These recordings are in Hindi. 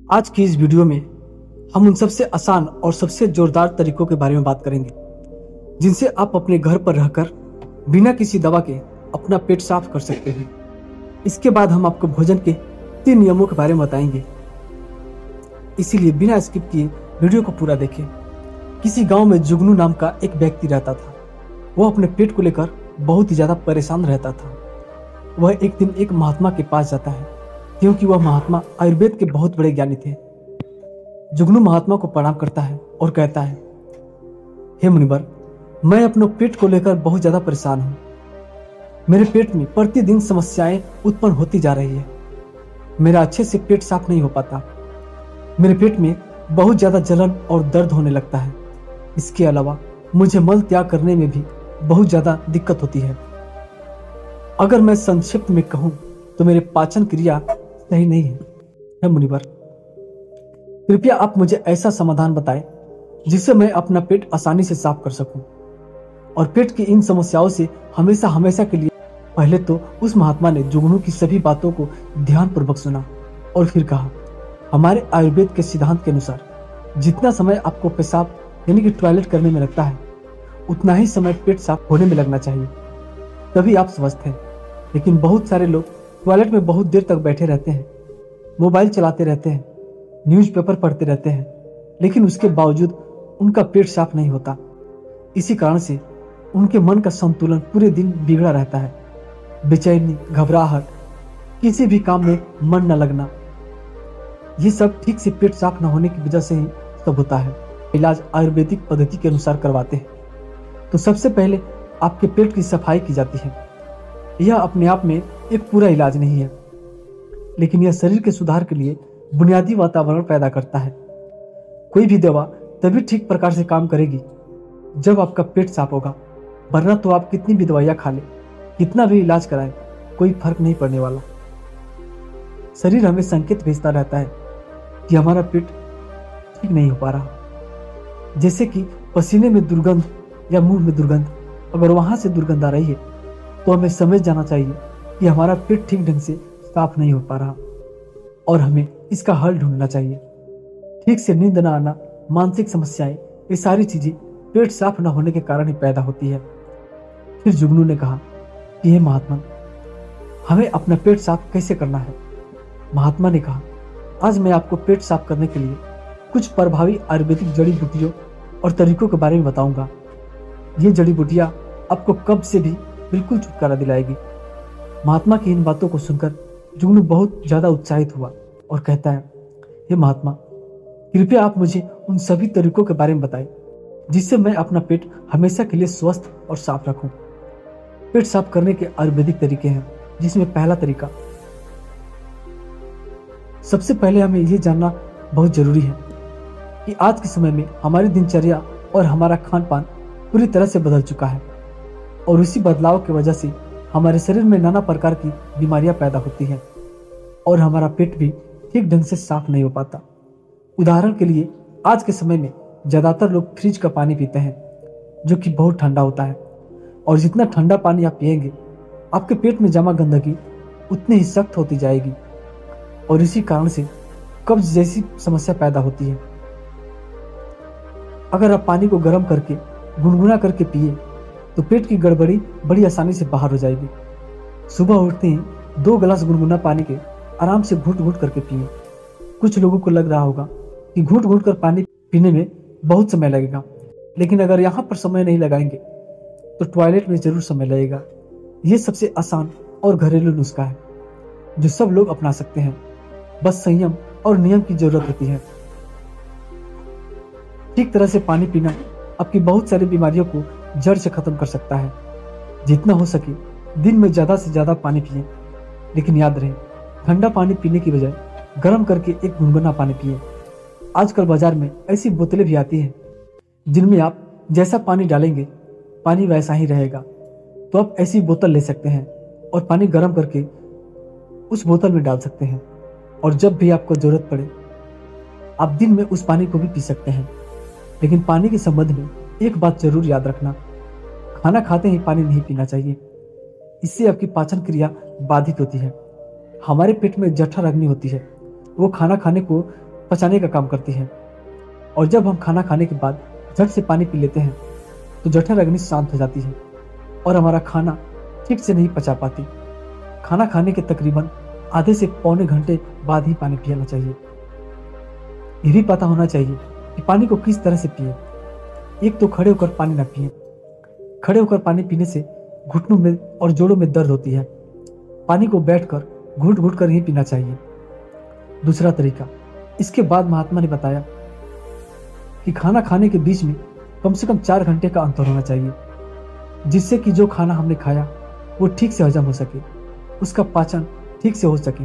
आज की इस वीडियो में हम उन सबसे आसान और सबसे जोरदार तरीकों के बारे में बात करेंगे जिनसे आप अपने घर पर रहकर बिना किसी दवा के अपना पेट साफ कर सकते हैं। इसके बाद हम आपको भोजन के 3 नियमों के बारे में बताएंगे, इसीलिए बिना स्किप किए वीडियो को पूरा देखें। किसी गांव में जुगनू नाम का एक व्यक्ति रहता था। वह अपने पेट को लेकर बहुत ही ज्यादा परेशान रहता था। वह एक दिन एक महात्मा के पास जाता है, क्योंकि वह महात्मा आयुर्वेद के बहुत बड़े ज्ञानी थे। जुगनू महात्मा को प्रणाम करता है और कहता है, हे मुनिवर, मैं अपने पेट को लेकर बहुत ज्यादा परेशान हूँ। मेरे पेट में प्रतिदिन समस्याएं उत्पन्न होती जा रही है। मेरा अच्छे से पेट साफ नहीं हो पाता। मेरे पेट में बहुत ज्यादा जलन और दर्द होने लगता है। इसके अलावा मुझे मल त्याग करने में भी बहुत ज्यादा दिक्कत होती है। अगर मैं संक्षिप्त में कहूँ तो मेरे पाचन क्रिया सही नहीं है। हे मुनिवर, कृपया आप मुझे ऐसा समाधान बताएं जिससे मैं अपना पेट आसानी से साफ कर सकूं और पेट की इन समस्याओं से हमेशा हमेशा के लिए। पहले तो उस महात्मा ने जुगनू की सभी बातों को ध्यानपूर्वक सुना और फिर कहा, हमारे आयुर्वेद के सिद्धांत के अनुसार जितना समय आपको पेशाब यानी कि टॉयलेट करने में लगता है, उतना ही समय पेट साफ होने में लगना चाहिए, तभी आप स्वस्थ हैं। लेकिन बहुत सारे लोग टॉयलेट में बहुत देर तक बैठे रहते हैं, मोबाइल चलाते रहते हैं, न्यूज़पेपर पढ़ते रहते हैं, लेकिन उसके बावजूद उनका पेट साफ नहीं होता। इसी कारण से उनके मन का संतुलन पूरे दिन बिगड़ा रहता है। बेचैनी, घबराहट, किसी भी काम में मन न लगना, ये सब ठीक से पेट साफ न होने की वजह से ही सब होता है। इलाज आयुर्वेदिक पद्धति के अनुसार करवाते हैं तो सबसे पहले आपके पेट की सफाई की जाती है। यह अपने आप में एक पूरा इलाज नहीं है, लेकिन यह शरीर के सुधार के लिए बुनियादी वातावरण पैदा करता है। कोई भी दवा तभी ठीक प्रकार से काम करेगी जब आपका पेट साफ होगा, वरना तो आप कितनी भी दवाइयां खा लें, कितना भी इलाज कराएं, कोई फर्क नहीं पड़ने वाला। शरीर हमें संकेत भेजता रहता है कि हमारा पेट ठीक नहीं हो पा रहा। जैसे कि पसीने में दुर्गंध या मुंह में दुर्गंध, अगर वहां से दुर्गंध आ रही है तो हमें समझ जाना चाहिए कि हमारा पेट ठीक ढंग से साफ नहीं हो पा रहा और हमें इसका हल ढूंढना चाहिए। ठीक से नींद न आना, मानसिक समस्याएं, ये सारी चीजें पेट साफ न होने के कारण ही पैदा होती है। फिर जुगनू ने कहा कि हे महात्मा, हमें अपना पेट साफ कैसे करना है। महात्मा ने कहा, आज मैं आपको पेट साफ करने के लिए कुछ प्रभावी आयुर्वेदिक जड़ी बूटियों और तरीकों के बारे में बताऊंगा। ये जड़ी बूटियां आपको कब्ज से भी बिल्कुल छुटकारा दिलाएगी। महात्मा की इन बातों को सुनकर जुगनू बहुत ज्यादा उत्साहित हुआ और कहता है, हे महात्मा, कृपया आप मुझे उन सभी तरीकों के बारे में बताएं जिससे मैं अपना पेट हमेशा के लिए स्वस्थ और साफ रखूं। पेट साफ करने के आयुर्वेदिक तरीके हैं, जिसमें पहला तरीका, सबसे पहले हमें यह जानना बहुत जरूरी है कि आज के समय में हमारी दिनचर्या और हमारा खान पान पूरी तरह से बदल चुका है और उसी बदलाव की वजह से हमारे शरीर में नाना प्रकार की बीमारियां पैदा होती हैं और हमारा पेट भी ठीक ढंग से साफ नहीं हो पाता। उदाहरण के लिए, आज के समय में ज्यादातर लोग फ्रिज का पानी पीते हैं, जो कि बहुत ठंडा होता है, और जितना ठंडा पानी आप पिएंगे, आपके पेट में जमा गंदगी उतनी ही सख्त होती जाएगी और इसी कारण से कब्ज जैसी समस्या पैदा होती है। अगर आप पानी को गर्म करके गुनगुना करके पिए तो पेट की गड़बड़ी बड़ी आसानी से बाहर हो जाएगी। सुबह उठते ही 2 गिलास गुनगुना पानी के आराम से घूट घूट करके पिए। कुछ लोगों को लग रहा होगा कि घूट घूट कर पानी पीने में बहुत समय लगेगा, लेकिन अगर यहाँ पर समय नहीं लगाएंगे तो टॉयलेट में जरूर समय लगेगा। ये सबसे आसान और घरेलू नुस्खा है जो सब लोग अपना सकते हैं। बस संयम और नियम की जरूरत होती है। ठीक तरह से पानी पीना आपकी बहुत सारी बीमारियों को जड़ से खत्म कर सकता है। जितना हो सके दिन में ज्यादा से ज्यादा पानी पिए, लेकिन याद रहे, ठंडा पानी पीने की बजाय गर्म करके एक गुनगुना पानी पिए। आजकल बाजार में ऐसी बोतलें भी आती हैं जिनमें आप जैसा पानी डालेंगे पानी वैसा ही रहेगा। तो आप ऐसी बोतल ले सकते हैं और पानी गर्म करके उस बोतल में डाल सकते हैं, और जब भी आपको जरूरत पड़े आप दिन में उस पानी को भी पी सकते हैं। लेकिन पानी के संबंध में एक बात जरूर याद रखना, खाना खाते ही पानी नहीं पीना चाहिए। इससे आपकी पाचन क्रिया बाधित होती है। हमारे पेट में जठर अग्नि होती है, वो खाना खाने को पचाने का काम करती है। और जब हम खाना खाने के बाद झट से पानी पी लेते हैं तो जठर अग्नि शांत हो जाती है और हमारा खाना ठीक से नहीं पचा पाती। खाना खाने के तकरीबन आधे से पौने घंटे बाद ही पानी पीना चाहिए। यह भी पता होना चाहिए कि पानी को किस तरह से पिए। एक तो खड़े होकर पानी ना पिए। खड़े होकर पानी पीने से घुटनों में और जोड़ों में दर्द होती है। पानी को बैठकर घुट घुट कर ही पीना चाहिए। दूसरा तरीका, इसके बाद महात्मा ने बताया कि खाना खाने के बीच में कम से कम 4 घंटे का अंतर होना चाहिए, जिससे कि जो खाना हमने खाया वो ठीक से हजम हो सके, उसका पाचन ठीक से हो सके।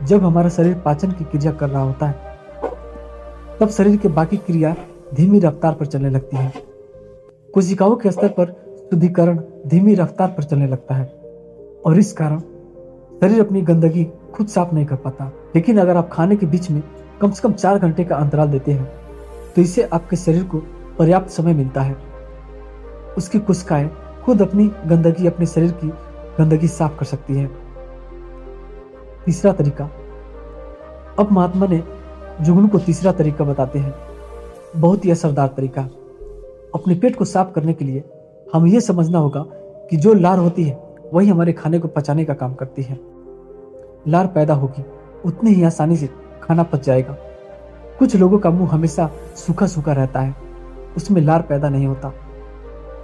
जब हमारा शरीर पाचन की क्रिया कर रहा होता है तब शरीर के बाकी क्रिया धीमी रफ्तार पर चलने लगती है। कोशिकाओं के स्तर पर शुद्धिकरण धीमी रफ्तार पर चलने लगता है और इस कारण शरीर अपनी गंदगी खुद साफ नहीं कर पाता। लेकिन अगर आप खाने के बीच में कम से कम 4 घंटे का अंतराल देते हैं तो इससे आपके शरीर को पर्याप्त समय मिलता है। उसकी कोशिकाएं खुद अपनी गंदगी, अपने शरीर की गंदगी साफ कर सकती है। तीसरा तरीका, अब महात्मा ने जुगनू को तीसरा तरीका बताते हैं, बहुत ही असरदार तरीका। अपने पेट को साफ करने के लिए हमें यह समझना होगा कि जो लार होती है वही हमारे खाने को पचाने का काम करती है। लार पैदा होगी उतनी ही आसानी से खाना पच जाएगा। कुछ लोगों का मुंह हमेशा सूखा सूखा रहता है, उसमें लार पैदा नहीं होता,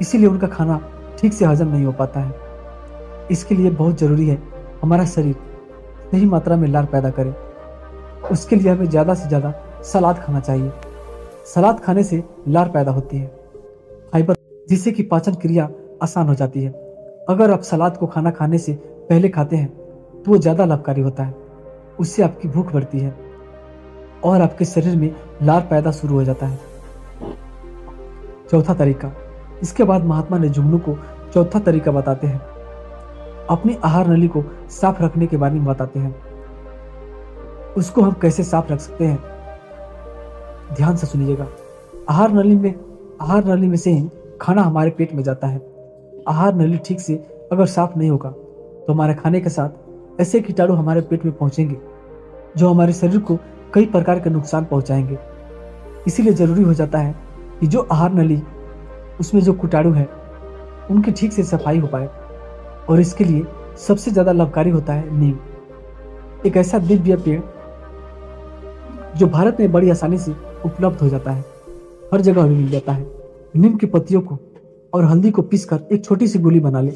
इसीलिए उनका खाना ठीक से हजम नहीं हो पाता है। इसके लिए बहुत जरूरी है हमारा शरीर सही मात्रा में लार पैदा करे। उसके लिए हमें ज़्यादा से ज़्यादा सलाद खाना चाहिए। सलाद खाने से लार पैदा होती है, फाइबर, जिससे कि पाचन क्रिया आसान हो जाती है। अगर आप सलाद को खाना खाने से पहले खाते हैं तो वो ज़्यादा लाभकारी होता है। उससे आपकी भूख बढ़ती है और आपके शरीर में लार पैदा शुरू हो जाता है। चौथा तरीका, इसके बाद महात्मा ने जुगनू को चौथा तरीका बताते हैं। अपनी आहार नली को साफ रखने के बारे में बताते हैं। उसको हम कैसे साफ रख सकते हैं, ध्यान से सुनिएगा। आहार नली में से ही खाना हमारे पेट में जाता है। आहार नली ठीक से अगर साफ नहीं होगा तो हमारे खाने के साथ ऐसे कीटाणु हमारे पेट में पहुंचेंगे जो हमारे शरीर को कई प्रकार के नुकसान पहुंचाएंगे। इसीलिए जरूरी हो जाता है कि जो आहार नली, उसमें जो कीटाणु है उनकी ठीक से सफाई हो पाए। और इसके लिए सबसे ज्यादा लाभकारी होता है नीम, एक ऐसा दिव्य पेड़ जो भारत में बड़ी आसानी से उपलब्ध हो जाता है, हर जगह भी मिल जाता है। नीम की पत्तियों को और हल्दी को पीसकर एक छोटी सी गोली बना ले।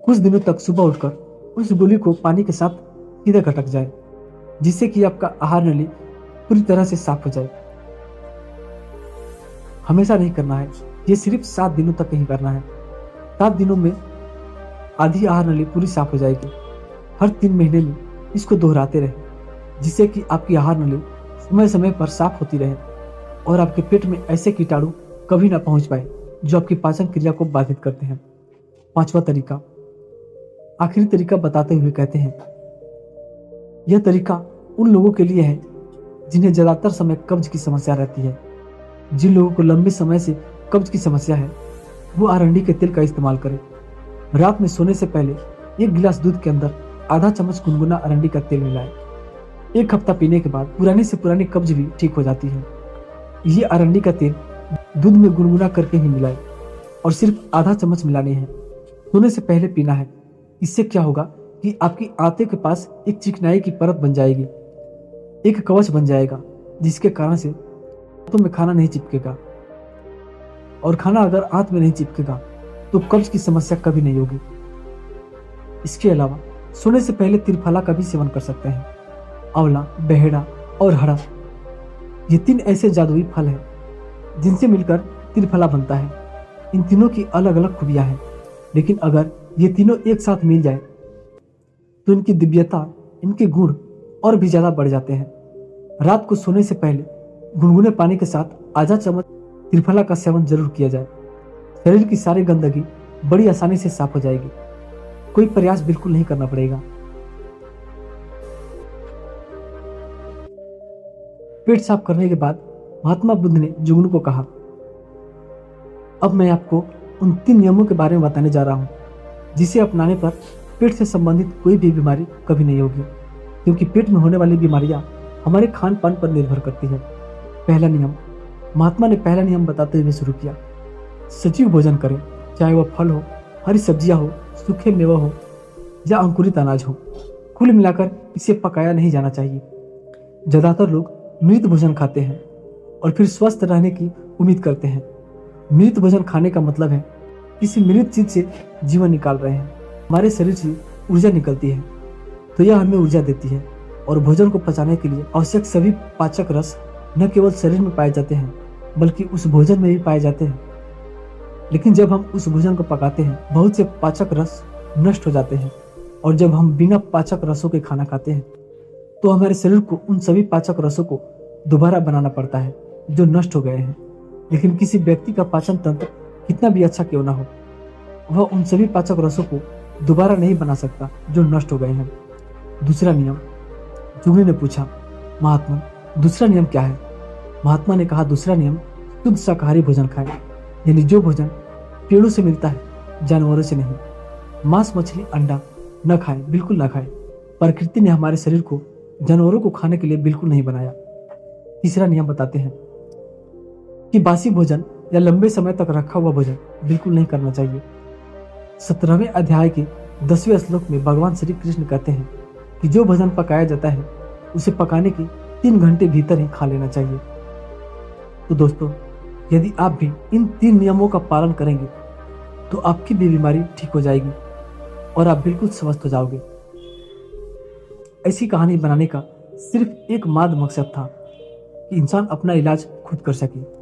कुछ दिनों तक सुबह उठकर उस गोली को पानी के साथ सीधे गटक जाए, जिससे कि आपका आहार नली पूरी तरह से साफ हो जाए। हमेशा नहीं करना है, ये सिर्फ 7 दिनों तक ही करना है। 7 दिनों में आधी आहार नली पूरी साफ हो जाएगी। हर 3 महीने में इसको दोहराते रहे, जिससे कि आपकी आहार नली समय समय पर साफ होती रहे और आपके पेट में ऐसे कीटाणु कभी ना पहुंच पाए जो आपकी पाचन क्रिया को बाधित करते हैं। 5वां तरीका, आखिरी तरीका बताते हुए कहते हैं, यह तरीका उन लोगों के लिए है जिन्हें ज्यादातर समय कब्ज की समस्या रहती है। जिन लोगों को लंबे समय से कब्ज की समस्या है वो अरंडी के तेल का इस्तेमाल करें। रात में सोने से पहले 1 गिलास दूध के अंदर आधा चम्मच गुनगुना अरंडी का तेल मिलाएं। 1 हफ्ता पीने के बाद पुरानी से पुरानी कब्ज भी ठीक हो जाती है। ये अरंडी का तेल दूध में गुनगुना करके ही मिलाएं और सिर्फ आधा चम्मच मिलाने हैं। सोने से पहले पीना है। इससे क्या होगा कि आपकी आंतों के पास एक चिकनाई की परत बन जाएगी, एक कवच बन जाएगा, जिसके कारण से आंतों में खाना नहीं चिपकेगा। और खाना अगर आंत में नहीं चिपकेगा तो कब्ज की समस्या कभी नहीं होगी। इसके अलावा सोने से पहले त्रिफला का भी सेवन कर सकते हैं। आंवला, बहेड़ा और हरा, ये 3 ऐसे जादुई फल हैं जिनसे मिलकर त्रिफला बनता है। इन तीनों की अलग अलग खूबियां हैं, लेकिन अगर ये तीनों एक साथ मिल जाए तो इनकी दिव्यता, इनके गुण और भी ज्यादा बढ़ जाते हैं। रात को सोने से पहले गुनगुने पानी के साथ आधा चम्मच त्रिफला का सेवन जरूर किया जाए। शरीर की सारी गंदगी बड़ी आसानी से साफ हो जाएगी। कोई प्रयास बिल्कुल नहीं करना पड़ेगा। पेट साफ करने के बाद महात्मा बुद्ध ने जुगनू को कहा, अब मैं आपको उन 3 नियमों के बारे में बताने जा रहा हूं जिसे अपनाने पर पेट से संबंधित कोई भी बीमारी कभी नहीं होगी, क्योंकि पेट में होने वाली बीमारियां हमारे खान पान पर निर्भर करती है। पहला नियम। महात्मा ने पहला नियम बताते हुए शुरू किया, सजीव भोजन करें, चाहे वह फल हो, हरी सब्जियां हो, सूखे मेवा हो या अंकुरित अनाज हो। कुल मिलाकर इसे पकाया नहीं जाना चाहिए। ज्यादातर लोग मृत भोजन खाते हैं और फिर स्वस्थ रहने की उम्मीद करते हैं। मृत भोजन खाने का मतलब है किसी मृत चीज से जीवन निकाल रहे हैं। हमारे शरीर से ऊर्जा निकलती है तो यह हमें ऊर्जा देती है और भोजन को पचाने के लिए आवश्यक सभी पाचक रस न केवल शरीर में पाए जाते हैं बल्कि उस भोजन में भी पाए जाते हैं। लेकिन जब हम उस भोजन को पकाते हैं बहुत से पाचक रस नष्ट हो जाते हैं और जब हम बिना पाचक रसों के खाना खाते हैं तो हमारे शरीर को उन सभी पाचक रसों को दोबारा बनाना पड़ता है जो नष्ट हो गए हैं। लेकिन किसी व्यक्ति का पाचन तंत्र कितना भी अच्छा क्यों ना हो, वह उन सभी पाचक रसों को दोबारा नहीं बना सकता जो नष्ट हो गए हैं। दूसरा नियम। जुगनी ने पूछा, महात्मा दूसरा नियम क्या है? महात्मा ने कहा, दूसरा नियम शुद्ध शाकाहारी भोजन खाएं, यानी जो भोजन पेड़ों से मिलता है, जानवरों से नहीं। मांस, मछली, अंडा न खाएं, बिल्कुल न खाएं। प्रकृति ने हमारे शरीर को जानवरों को खाने के लिए बिल्कुल नहीं बनाया। तीसरा नियम बताते हैं कि बासी भोजन या लंबे समय तक रखा हुआ भोजन बिल्कुल नहीं करना चाहिए। 17वें अध्याय के 10वें श्लोक में भगवान श्री कृष्ण कहते हैं कि जो भोजन पकाया जाता है उसे पकाने के 3 घंटे भीतर ही खा लेना चाहिए। तो दोस्तों, यदि आप भी इन 3 नियमों का पालन करेंगे तो आपकी भी बीमारी ठीक हो जाएगी और आप बिल्कुल स्वस्थ हो जाओगे। ऐसी कहानी बनाने का सिर्फ एकमात्र मकसद था कि इंसान अपना इलाज खुद कर सके।